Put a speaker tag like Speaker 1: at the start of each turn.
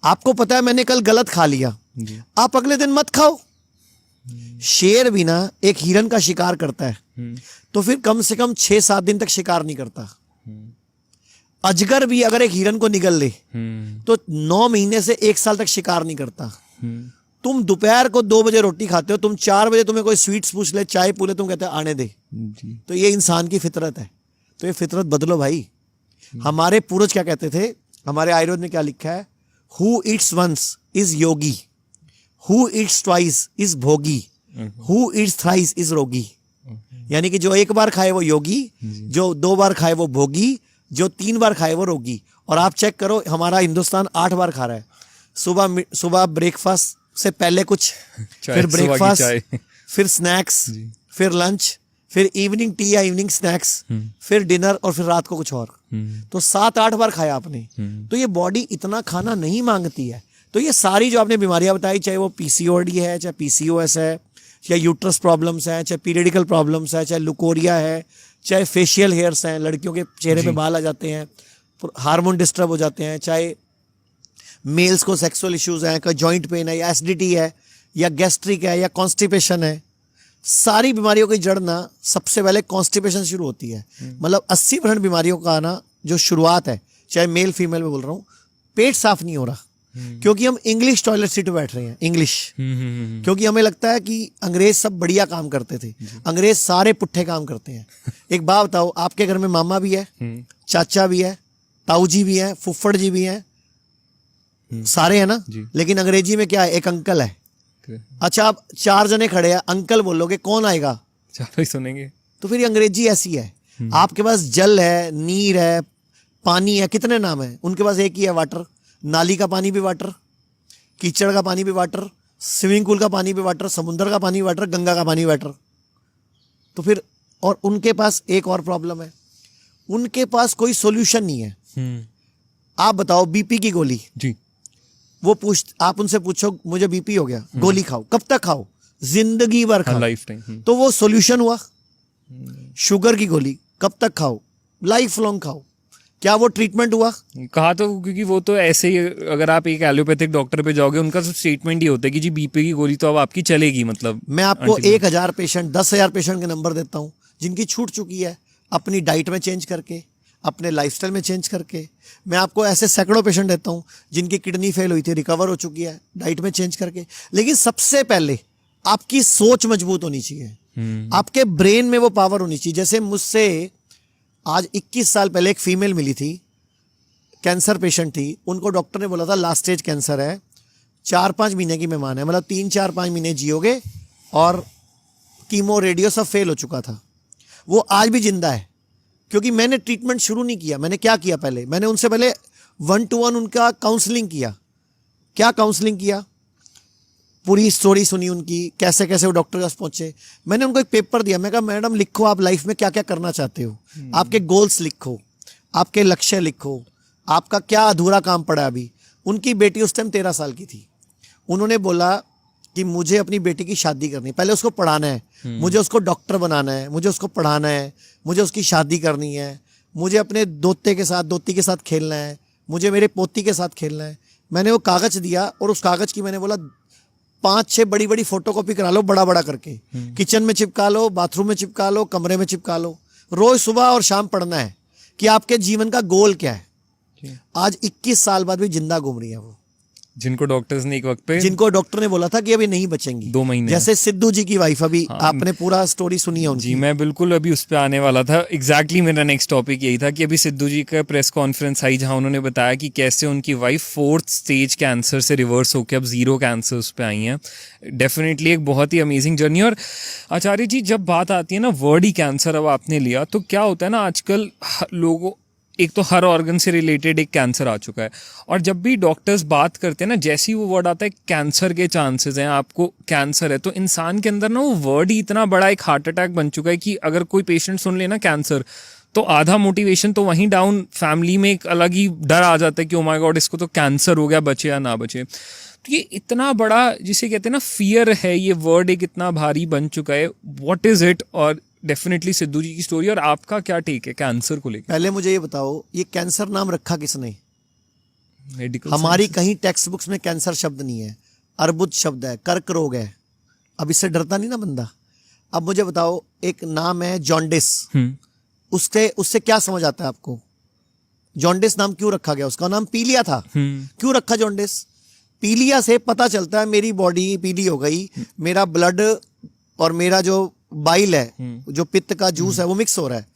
Speaker 1: आपको पता है मैंने कल गलत खा लिया, आप अगले दिन मत खाओ। शेर भी ना एक हिरन का शिकार करता है तो फिर कम से कम 6-7 दिन तक शिकार नहीं करता। अजगर भी अगर एक हिरन को निगल ले तो 9 महीने से 1 साल तक शिकार नहीं करता। तुम दोपहर को 2 बजे रोटी खाते हो, तुम 4 बजे तुम्हें कोई स्वीट्स पूछ ले, चाय पूछ ले, तुम कहते हो आने दे। तो ये इंसान की फितरत है। तो ये फितरत बदलो भाई। हमारे पूर्वज क्या कहते थे, हमारे आयुर्वेद में क्या लिखा है, who eats once is yogi, who eats twice is bhogi, who eats thrice is rogi. यानी कि जो 1 बार खाए वो योगी, जो 2 बार खाए वो भोगी, जो 3 बार खाए वो रोगी। और आप चेक करो हमारा हिंदुस्तान 8 बार खा रहा है। सुबह ब्रेकफास्ट से पहले कुछ, फिर ब्रेकफास्ट, फिर स्नैक्स, फिर लंच, फिर इवनिंग टी या इवनिंग स्नैक्स, फिर डिनर और फिर रात को कुछ और। तो 7-8 बार खाया आपने। तो ये बॉडी इतना खाना नहीं मांगती है। तो ये सारी जो आपने बीमारियां बताई, चाहे वो पीसीओडी है, चाहे पीसीओएस है, चाहे यूट्रस प्रॉब्लम्स है, चाहे पीरियडिकल प्रॉब्लम्स है, चाहे लुकोरिया है, चाहे फेशियल हेयर्स हैं, लड़कियों के चेहरे पे बाल आ जाते हैं, हार्मोन डिस्टर्ब हो जाते हैं, चाहे मेल्स को सेक्सुअल इश्यूज हैं, कोई जॉइंट पेन है, या एसिडिटी है, या गैस्ट्रिक है, या कॉन्स्टिपेशन है, सारी बीमारियों की जड़ ना सबसे पहले कॉन्स्टिपेशन शुरू होती है। मतलब 80% बीमारियों का आना जो शुरुआत है, चाहे मेल फीमेल में बोल रहा हूँ, पेट साफ नहीं हो रहा क्योंकि हम इंग्लिश टॉयलेट सीट पे बैठ रहे हैं। इंग्लिश क्योंकि हमें लगता है कि अंग्रेज सब बढ़िया काम करते थे, अंग्रेज सारे पुट्ठे काम करते हैं। एक बात बताओ, आपके घर में मामा भी है, चाचा भी है, ताऊ जी भी है, फुफ्फड़ जी भी है, सारे है ना, लेकिन अंग्रेजी में क्या है, एक अंकल है। अच्छा आप 4 जने खड़े हैं, अंकल बोलोगे कौन आएगा,
Speaker 2: चारों ही सुनेंगे।
Speaker 1: तो फिर अंग्रेजी ऐसी है। आपके पास जल है, नीर है, पानी है, कितने नाम है, उनके पास एक ही है, वाटर। नाली का पानी भी वाटर, कीचड़ का पानी भी वाटर, स्विमिंग पूल का पानी भी वाटर, समुद्र का पानी वाटर, गंगा का पानी वाटर। तो फिर और उनके पास एक और प्रॉब्लम है, उनके पास कोई सॉल्यूशन नहीं है। आप बताओ बीपी की गोली
Speaker 2: जी,
Speaker 1: वो आप उनसे पूछो मुझे बीपी हो गया, गोली खाओ, कब तक खाओ, जिंदगी भर खाओ,
Speaker 2: लाइफ टाइम।
Speaker 1: तो वो सॉल्यूशन हुआ। शुगर की गोली कब तक खाओ, लाइफ लॉन्ग खाओ, क्या वो ट्रीटमेंट हुआ?
Speaker 2: कहा तो, क्योंकि वो तो ऐसे ही, अगर आप एक एलोपैथिक डॉक्टर पे जाओगे उनका तो स्टेटमेंट ही होता है कि जी बीपी की गोली तो अब आपकी चलेगी। मतलब
Speaker 1: मैं आपको 1000 पेशेंट, 10,000 पेशेंट के नंबर देता हूँ जिनकी छूट चुकी है अपनी डाइट में चेंज करके, अपने लाइफस्टाइल में चेंज करके। मैं आपको ऐसे सैकड़ों पेशेंट देता हूँ जिनकी किडनी फेल हुई थी, रिकवर हो चुकी है डाइट में चेंज करके। लेकिन सबसे पहले आपकी सोच मजबूत होनी चाहिए, आपके ब्रेन में वो पावर होनी चाहिए। जैसे मुझसे आज 21 साल पहले एक फीमेल मिली थी, कैंसर पेशेंट थी, उनको डॉक्टर ने बोला था लास्ट स्टेज कैंसर है, 4-5 महीने की मेहमान है, मतलब 3-4-5 महीने जियोगे, और कीमो रेडियो सब फेल हो चुका था। वो आज भी जिंदा है क्योंकि मैंने ट्रीटमेंट शुरू नहीं किया। मैंने क्या किया, पहले मैंने उनसे पहले 1-to-1 उनका काउंसलिंग किया। क्या काउंसलिंग किया, पूरी स्टोरी सुनी उनकी, कैसे कैसे वो डॉक्टर के पास पहुंचे। मैंने उनको एक पेपर दिया, मैं कहा मैडम लिखो आप लाइफ में क्या क्या करना चाहते हो, आपके गोल्स लिखो, आपके लक्ष्य लिखो, आपका क्या अधूरा काम पड़ा अभी। उनकी बेटी उस टाइम 13 साल की थी। उन्होंने बोला कि मुझे अपनी बेटी की शादी करनी है, पहले उसको पढ़ाना है, मुझे उसको डॉक्टर बनाना है, मुझे उसको पढ़ाना है, मुझे उसकी शादी करनी है, मुझे अपने दोती के साथ खेलना है, मुझे मेरे पोती के साथ खेलना है। मैंने वो कागज दिया और उस कागज की मैंने बोला 5-6 बड़ी बड़ी फोटोकॉपी करा लो, बड़ा बड़ा करके, किचन में चिपका लो, बाथरूम में चिपका लो, कमरे में चिपका लो। रोज सुबह और शाम पढ़ना है कि आपके जीवन का गोल क्या है। आज 21 साल बाद भी जिंदा घूम रही है वो,
Speaker 2: जिनको डॉक्टर्स ने एक वक्त पे,
Speaker 1: जिनको डॉक्टर ने बोला था कि अभी नहीं बचेंगी
Speaker 2: 2 महीने।
Speaker 1: जैसे सिद्धू जी की वाइफ, अभी आपने पूरा स्टोरी सुनी है उनकी।
Speaker 2: जी मैं बिल्कुल अभी उस पे आने वाला था। एग्जैक्टली मेरा नेक्स्ट टॉपिक यही था कि अभी सिद्धू जी का प्रेस कॉन्फ्रेंस आई जहां उन्होंने बताया कि कैसे उनकी वाइफ 4th स्टेज कैंसर से रिवर्स होकर अब 0 कैंसर उस पे आई हैं। डेफिनेटली एक बहुत ही अमेजिंग जर्नी। और आचार्य जी जब बात आती है ना वर्ड ही कैंसर अब आपने लिया, तो क्या होता है ना आजकल लोगों, एक तो हर ऑर्गन से रिलेटेड एक कैंसर आ चुका है, और जब भी डॉक्टर्स बात करते हैं ना, जैसे ही वो वर्ड आता है कैंसर के चांसेस हैं, आपको कैंसर है, तो इंसान के अंदर ना वो वर्ड ही इतना बड़ा एक हार्ट अटैक बन चुका है कि अगर कोई पेशेंट सुन लेना कैंसर, तो आधा मोटिवेशन तो वहीं डाउन, फैमिली में एक अलग ही डर आ जाता है कि ओ माय गॉड इसको तो कैंसर हो गया, बचे या ना बचे। तो ये इतना बड़ा जिसे कहते हैं ना फियर है, ये वर्ड एक इतना भारी बन चुका है। What is it? और डेफिनेटली सिद्धू जी की स्टोरी, और आपका क्या टेक है कैंसर को लेकर?
Speaker 1: पहले मुझे ये बताओ, ये कैंसर नाम रखा किसने?
Speaker 2: मेडिकल
Speaker 1: हमारी कहीं टेक्स्ट बुक्स में कैंसर शब्द नहीं है, अर्बुद शब्द है, कर्क रोग है। अब इससे डरता नहीं ना बंदा। अब मुझे बताओ, एक नाम है जॉन्डिस, उससे उससे क्या समझ आता है आपको? जॉन्डिस नाम क्यों रखा गया? उसका नाम पीलिया था। क्यों रखा जॉन्डिस? पीलिया से पता चलता है मेरी बॉडी पीली हो गई, मेरा ब्लड और मेरा जो बाइल है, जो पित्त का जूस है, वो मिक्स हो रहा है।